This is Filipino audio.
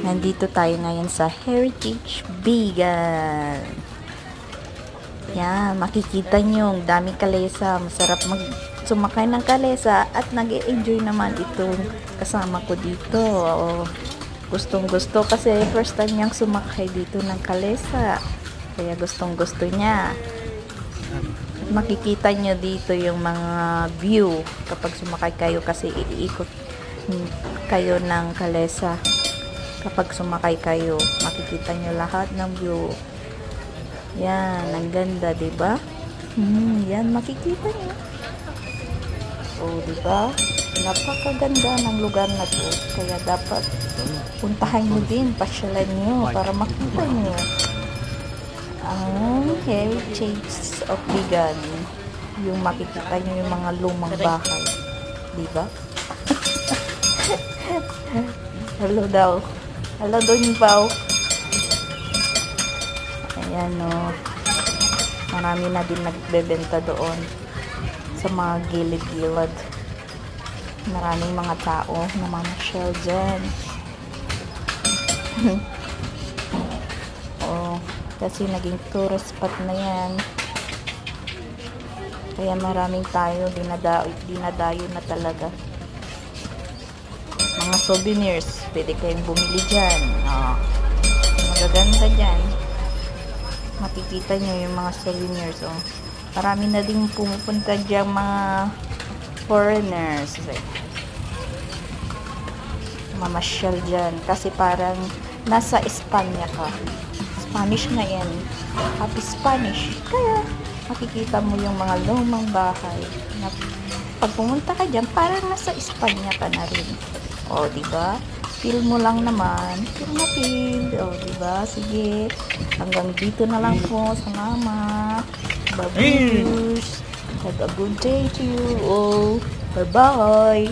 Nandito tayo ngayon sa Heritage Vegan. Yan, makikita nyo, daming kalesa. Masarap sumakay ng kalesa at nag-e-enjoy naman itong kasama ko dito. Gustong gusto kasi first time niyang sumakay dito ng kalesa. Kaya gustong gusto niya. Makikita nyo dito yung mga view kapag sumakay kayo kasi iikot kayo ng kalesa. Kapag sumakay kayo, makikita nyo lahat ng view. Yan, ang ganda, diba? Yan, makikita nyo. Diba? Napakaganda ng lugar na to. Kaya dapat puntahan nyo din, pasyalan nyo para makita nyo ang Heritage of Vegan. Yung makikita nyo yung mga lumang bahay. Diba? Hello daw. Hello doon Pao. Ayan o. Marami na din nagbebenta doon sa mga gilid-gilid. Maraming mga tao na mamasyal dyan. Kasi naging tourist spot na yan. Kaya maraming tayo dinadayo na talaga. Mga souvenirs, pwede kayong bumili dyan. Magaganda dyan. Makikita nyo yung mga souvenirs. Marami na din pumupunta dyan mga foreigners. Mamasyal dyan. Kasi parang nasa Espanya ka. Spanish na yan. Happy Spanish. Kaya makikita mo yung mga lumang bahay. Pag pumunta ka dyan, parang nasa Espanya ka na rin. Diba? Feel mo lang naman. Feel na feel. Diba? Sige. Hanggang dito na lang po. Salamat. Bye-bye. Have a good day to you all. Bye-bye.